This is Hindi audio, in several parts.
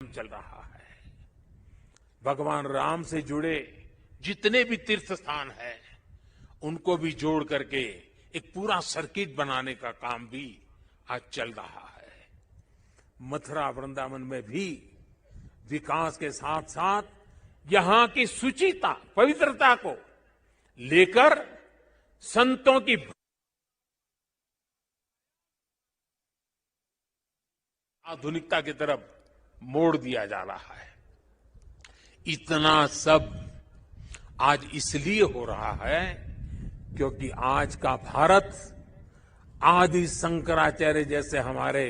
चल रहा है। भगवान राम से जुड़े जितने भी तीर्थ स्थान है उनको भी जोड़ करके एक पूरा सर्किट बनाने का काम भी आज चल रहा है। मथुरा वृंदावन में भी विकास के साथ साथ यहां की शुचिता पवित्रता को लेकर संतों की आधुनिकता की तरफ मोड़ दिया जा रहा है। इतना सब आज इसलिए हो रहा है क्योंकि आज का भारत आदि शंकराचार्य जैसे हमारे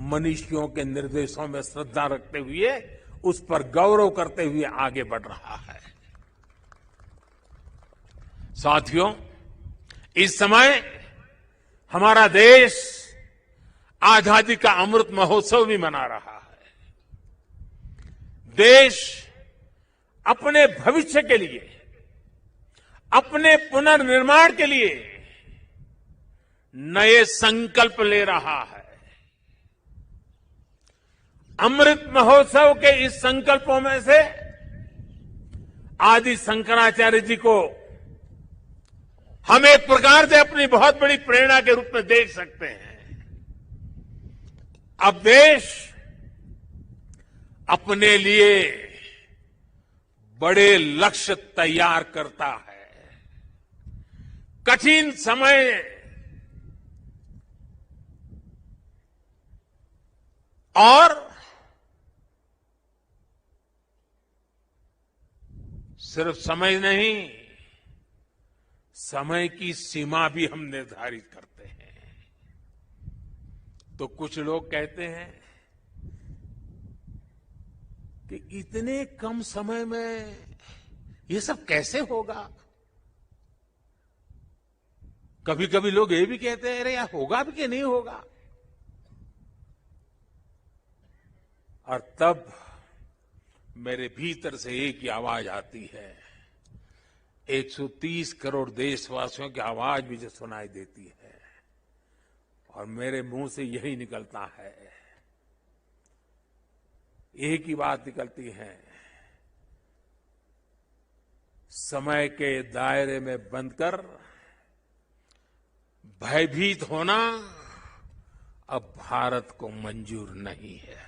मनीषियों के निर्देशों में श्रद्धा रखते हुए उस पर गौरव करते हुए आगे बढ़ रहा है। साथियों, इस समय हमारा देश आजादी का अमृत महोत्सव भी मना रहा है। देश अपने भविष्य के लिए, अपने पुनर्निर्माण के लिए नए संकल्प ले रहा है। अमृत महोत्सव के इस संकल्पों में से आदि शंकराचार्य जी को हम एक प्रकार से अपनी बहुत बड़ी प्रेरणा के रूप में देख सकते हैं। अब देश अपने लिए बड़े लक्ष्य तैयार करता है। कठिन समय और सिर्फ समय नहीं, समय की सीमा भी हम निर्धारित करते हैं। तो कुछ लोग कहते हैं कि इतने कम समय में ये सब कैसे होगा। कभी कभी लोग ये भी कहते हैं अरे यार होगा भी कि नहीं होगा। और तब मेरे भीतर से एक ही आवाज आती है, 130 करोड़ देशवासियों की आवाज मुझे सुनाई देती है और मेरे मुंह से यही निकलता है, एक ही बात निकलती है, समय के दायरे में बंधकर भयभीत होना अब भारत को मंजूर नहीं है।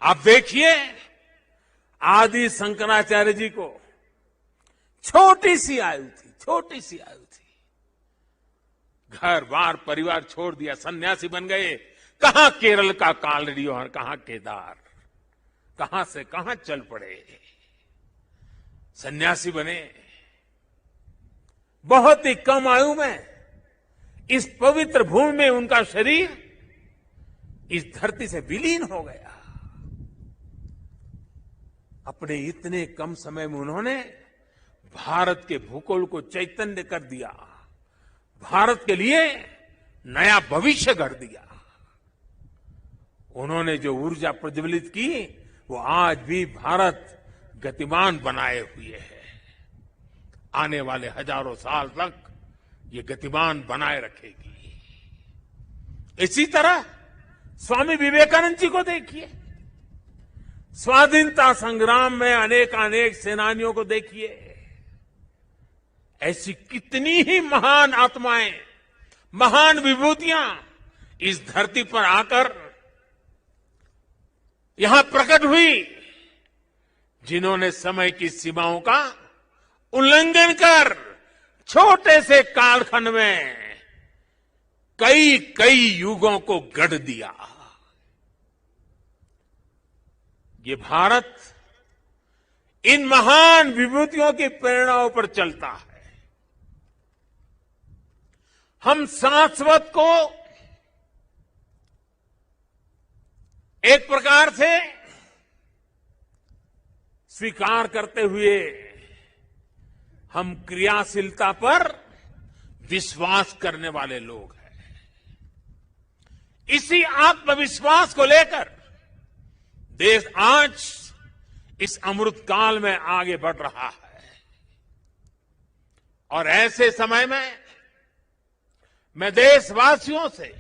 आप देखिए, आदि शंकराचार्य जी को छोटी सी आयु थी, घर बार परिवार छोड़ दिया, सन्यासी बन गए। कहां केरल का कालड़ी और कहां केदार, कहां से कहां चल पड़े, सन्यासी बने। बहुत ही कम आयु में इस पवित्र भूमि में उनका शरीर इस धरती से विलीन हो गया। अपने इतने कम समय में उन्होंने भारत के भूगोल को चैतन्य कर दिया, भारत के लिए नया भविष्य गढ़ दिया। उन्होंने जो ऊर्जा प्रज्वलित की वो आज भी भारत गतिमान बनाए हुए है। आने वाले हजारों साल तक ये गतिमान बनाए रखेगी। इसी तरह स्वामी विवेकानंद जी को देखिए, स्वाधीनता संग्राम में अनेक सेनानियों को देखिए। ऐसी कितनी ही महान आत्माएं, महान विभूतियां इस धरती पर आकर यहां प्रकट हुई, जिन्होंने समय की सीमाओं का उल्लंघन कर छोटे से कालखंड में कई युगों को गढ़ दिया। ये भारत इन महान विभूतियों की प्रेरणाओं पर चलता है। हम शाश्वत को एक प्रकार से स्वीकार करते हुए हम क्रियाशीलता पर विश्वास करने वाले लोग हैं। इसी आत्मविश्वास को लेकर देश आज इस अमृत काल में आगे बढ़ रहा है। और ऐसे समय में मैं देशवासियों से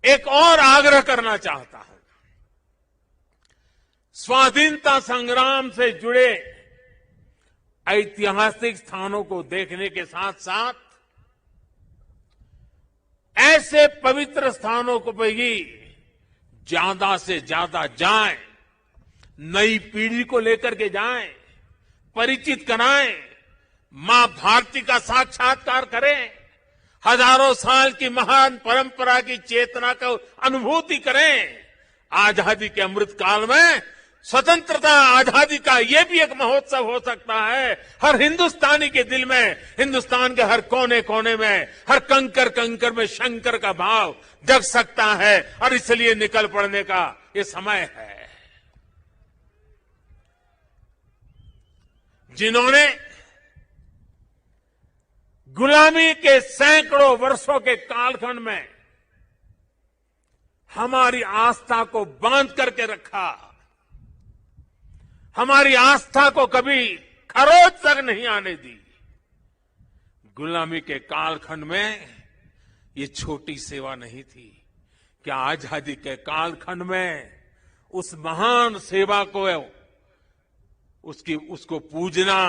एक और आग्रह करना चाहता हूं। स्वाधीनता संग्राम से जुड़े ऐतिहासिक स्थानों को देखने के साथ साथ ऐसे पवित्र स्थानों को भी ज्यादा से ज्यादा जाएं, नई पीढ़ी को लेकर के जाएं, परिचित कराएं, मां भारती का साक्षात्कार करें, हजारों साल की महान परंपरा की चेतना को अनुभूति करें। आजादी के अमृत काल में स्वतंत्रता आजादी का ये भी एक महोत्सव हो सकता है। हर हिंदुस्तानी के दिल में, हिंदुस्तान के हर कोने कोने में, हर कंकर कंकर में शंकर का भाव जग सकता है और इसलिए निकल पड़ने का ये समय है। जिन्होंने गुलामी के सैकड़ों वर्षों के कालखंड में हमारी आस्था को बांध करके रखा, हमारी आस्था को कभी खरोच तक नहीं आने दी। गुलामी के कालखंड में ये छोटी सेवा नहीं थी। क्या आजादी के कालखंड में उस महान सेवा को उसको पूजना,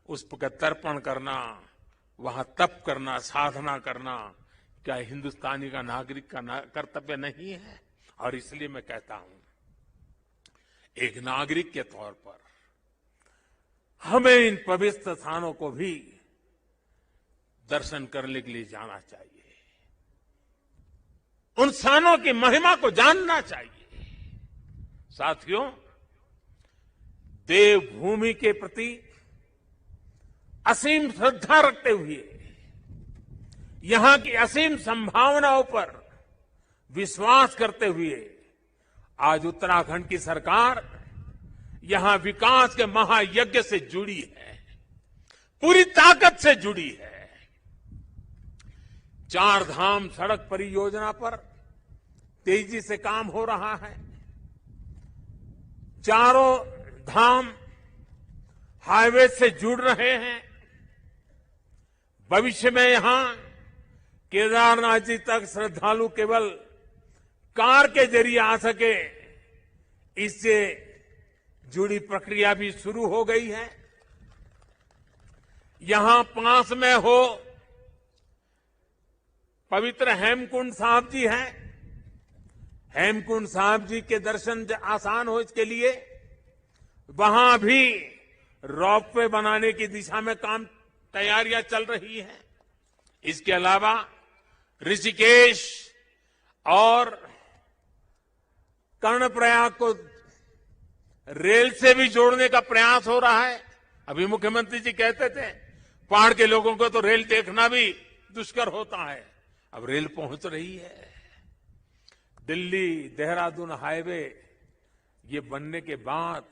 उस पर तर्पण करना, वहां तप करना, साधना करना, क्या हिंदुस्तानी का नागरिक का कर्तव्य नहीं है? और इसलिए मैं कहता हूं, एक नागरिक के तौर पर हमें इन पवित्र स्थानों को भी दर्शन करने के लिए जाना चाहिए, उन स्थानों की महिमा को जानना चाहिए। साथियों, देवभूमि के प्रति असीम श्रद्धा रखते हुए, यहां की असीम संभावनाओं पर विश्वास करते हुए आज उत्तराखंड की सरकार यहां विकास के महायज्ञ से जुड़ी है, पूरी ताकत से जुड़ी है। 4 धाम सड़क परियोजना पर तेजी से काम हो रहा है। चारों धाम हाईवे से जुड़ रहे हैं। भविष्य में यहां केदारनाथ जी तक श्रद्धालु केवल कार के जरिए आ सके, इससे जुड़ी प्रक्रिया भी शुरू हो गई है। यहां पास में हो पवित्र हेमकुंड साहब जी हैं। हेमकुंड साहब जी के दर्शन आसान हो इसके लिए वहां भी रोपवे बनाने की दिशा में तैयारियां चल रही हैं। इसके अलावा ऋषिकेश और कर्णप्रयाग को रेल से भी जोड़ने का प्रयास हो रहा है। अभी मुख्यमंत्री जी कहते थे पहाड़ के लोगों को तो रेल देखना भी दुष्कर होता है, अब रेल पहुंच रही है। दिल्ली देहरादून हाईवे ये बनने के बाद